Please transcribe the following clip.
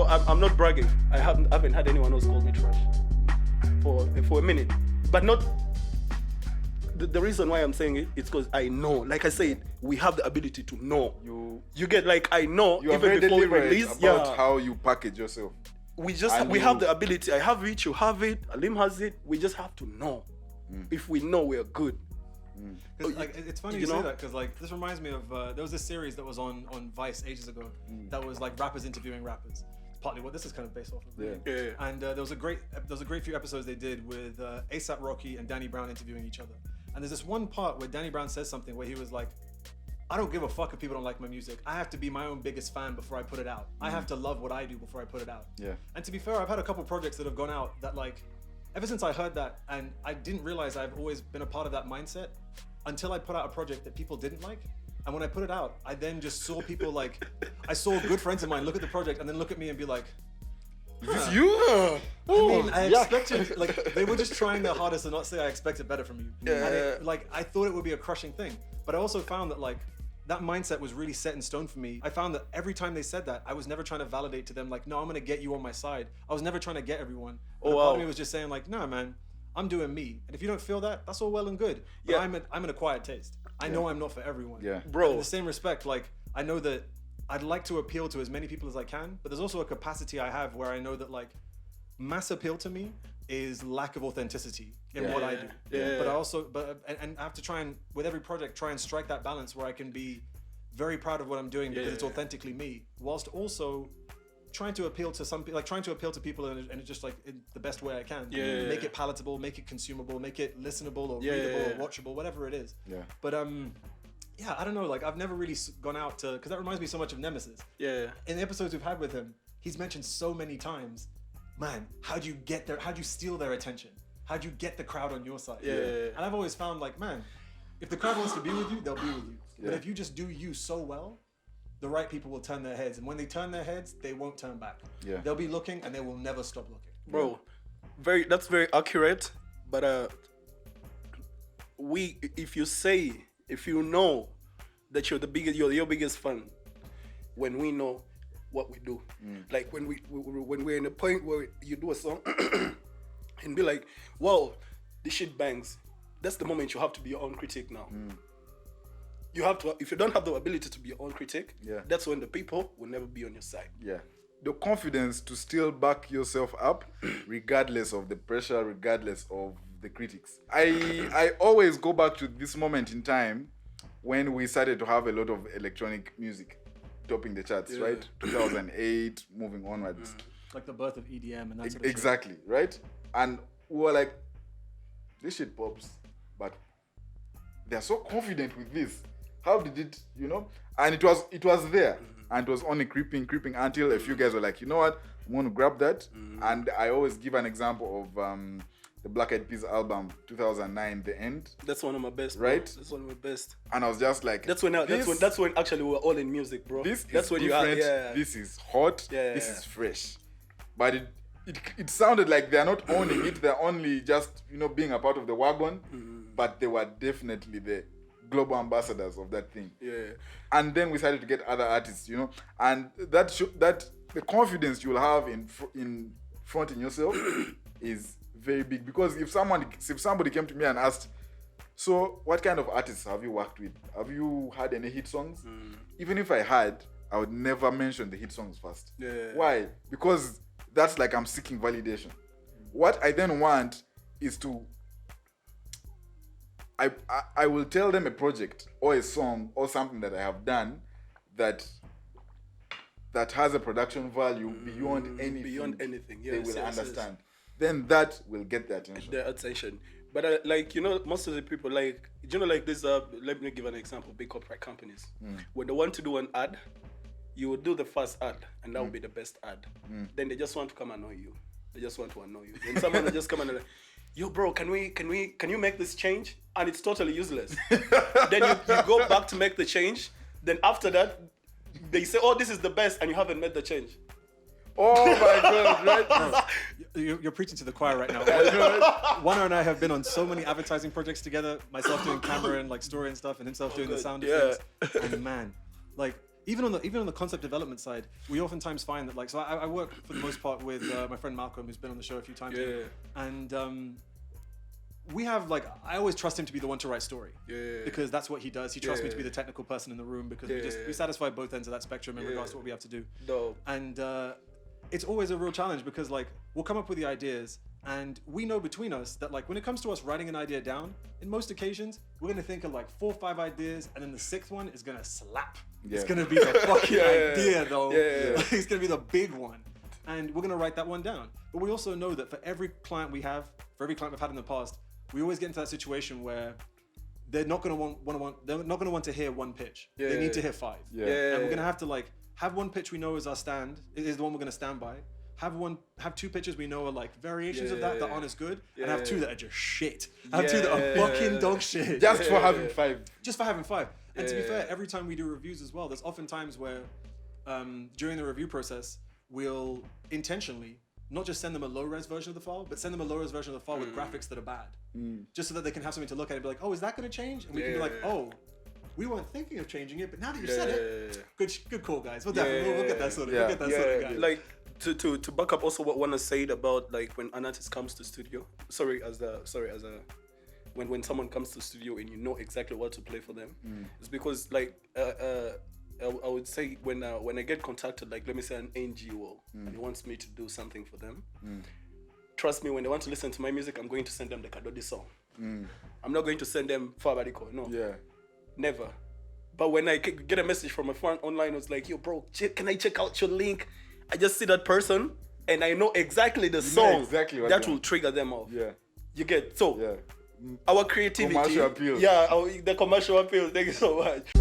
I'm not bragging. I haven't had anyone else call me trash for a minute, but not. The reason why I'm saying it is because I know, like I said, we have the ability to know. You get, like, I know you are even very before we deliberate release. about how you package yourself. We have the ability. I have it, you have it, Alim has it. We just have to know. If we know, we're good. Like, it's funny you say that, because like this reminds me of there was this series that was on Vice ages ago that was like rappers interviewing rappers. Partly what this is kind of based off of. Really. Yeah. And there was a great few episodes they did with A$AP Rocky and Danny Brown interviewing each other. And there's this one part where Danny Brown says something where he was like, I don't give a fuck if people don't like my music. I have to be my own biggest fan before I put it out. I have to love what I do before I put it out. Yeah. And to be fair, I've had a couple projects that have gone out that, like, ever since I heard that, and I didn't realize I've always been a part of that mindset until I put out a project that people didn't like. And when I put it out, I then just saw people like, I saw good friends of mine look at the project and then look at me and be like, Is this you? I mean, I expected, like, they were just trying their hardest to not say I expected better from you. Yeah. And I thought it would be a crushing thing. But I also found that, like, that mindset was really set in stone for me. I found that every time they said that, I was never trying to validate to them, like, no, I'm gonna get you on my side. I was never trying to get everyone. But part of me was just saying, like, nah, man, I'm doing me. And if you don't feel that, that's all well and good. But I'm an acquired taste. I know I'm not for everyone. Yeah. Bro. In the same respect, like, I know that I'd like to appeal to as many people as I can, but there's also a capacity I have where I know that, like, mass appeal to me is lack of authenticity in what I do. Yeah. But I also, and I have to try and, with every project, try and strike that balance where I can be very proud of what I'm doing because it's authentically me, whilst also trying to appeal to some people, like trying to appeal to people and just like in the best way I can. Make it palatable, make it consumable, make it listenable or readable or watchable, whatever it is. Yeah. But yeah, I don't know. Like, I've never really gone out to, because that reminds me so much of Nemesis. Yeah. In the episodes we've had with him, he's mentioned so many times, man, how'd you get there? How'd you steal their attention? How'd you get the crowd on your side? Yeah. And I've always found, like, man, if the crowd wants to be with you, they'll be with you. But if you just do you so well, the right people will turn their heads. And when they turn their heads, they won't turn back. Yeah. They'll be looking and they will never stop looking. Bro, that's very accurate. But if you know that you're your biggest fan, when we know what we do, like when we're in a point where you do a song and be like, wow, this shit bangs. That's the moment you have to be your own critic now. You have to. If you don't have the ability to be your own critic, that's when the people will never be on your side. Yeah. The confidence to still back yourself up, regardless of the pressure, regardless of the critics. I always go back to this moment in time when we started to have a lot of electronic music topping the charts, right? 2008, moving onwards. Like the birth of EDM and that sort of Exactly, right? And we were like, this shit pops, but they're so confident with this. How did it, And it was there. And it was only creeping until a few guys were like, you know what? I'm going to grab that. And I always give an example of the Black Eyed Peas album, 2009, The End. That's one of my best, right? Bro. That's one of my best. And I was just like, that's when actually we were all in music, bro. That's when different. This is hot. This is fresh. But it sounded like they're not owning it. They're only just being a part of the wagon. But they were definitely the global ambassadors of that thing. Yeah. And then we started to get other artists, and that the confidence you'll have in fronting yourself is very big, because if somebody came to me and asked, so what kind of artists have you worked with? Have you had any hit songs? Even if I had, I would never mention the hit songs first. Yeah. Why? Because that's like I'm seeking validation. What I then want is to I will tell them a project or a song or something that I have done that has a production value beyond anything. Yes, they will understand. Yes. Then that will get their attention. But most of the people, like this, let me give an example, big corporate companies. When they want to do an ad, you will do the first ad and that will be the best ad. Then they just want to come and annoy you. They just want to annoy you. Then someone will just come and like, yo bro, can you make this change? And it's totally useless. Then you go back to make the change. Then after that, they say, oh, this is the best, and you haven't made the change. Oh my God, right? You're preaching to the choir right now. Wana and I have been on so many advertising projects together, myself doing camera and like story and stuff, and himself doing the sound effects. And man, like, even on the concept development side, we oftentimes find that like, so I work for the most part with my friend Malcolm, who's been on the show a few times, and we have like, I always trust him to be the one to write story, because that's what he does. He trusts me to be the technical person in the room, because we satisfy both ends of that spectrum in regards to what we have to do. And it's always a real challenge, because like we'll come up with the ideas, and we know between us that like when it comes to us writing an idea down, in most occasions we're gonna think of like 4 or 5 ideas, and then the 6th one is gonna slap. It's gonna be the fucking idea though. It's gonna be the big one, and we're gonna write that one down. But we also know that for every client we have, for every client we've had in the past, we always get into that situation where they're not gonna want to hear one pitch. They need to hear 5. And we're gonna have to like have one pitch we know is our stand, is the one we're gonna stand by. Have 2 pitches we know are like variations of that aren't as good, and have 2 that are just shit. Have 2 that are fucking dog shit. Just for having 5. Just for having 5. And to be fair, every time we do reviews as well, there's often times where during the review process, we'll intentionally not just send them a low-res version of the file, but send them a low-res version of the file with graphics that are bad. Just so that they can have something to look at and be like, oh, is that going to change? And we can be like, oh, we weren't thinking of changing it, but now that you said it, good call, guys. We'll get that sorted. We'll get that sorted, guys. Like, to back up also what Wana said about like when an artist comes to studio. When someone comes to studio and you know exactly what to play for them, it's because like I would say when I get contacted, like let me say an NGO, and he wants me to do something for them. Trust me, when they want to listen to my music, I'm going to send them the Kadodi song. I'm not going to send them Fabariko. No. Never. But when I get a message from a friend online, it's like, yo, bro, can I check out your link? I just see that person and I know exactly the song that will trigger them off. You get so our creativity. Commercial appeal. The commercial appeal. Thank you so much.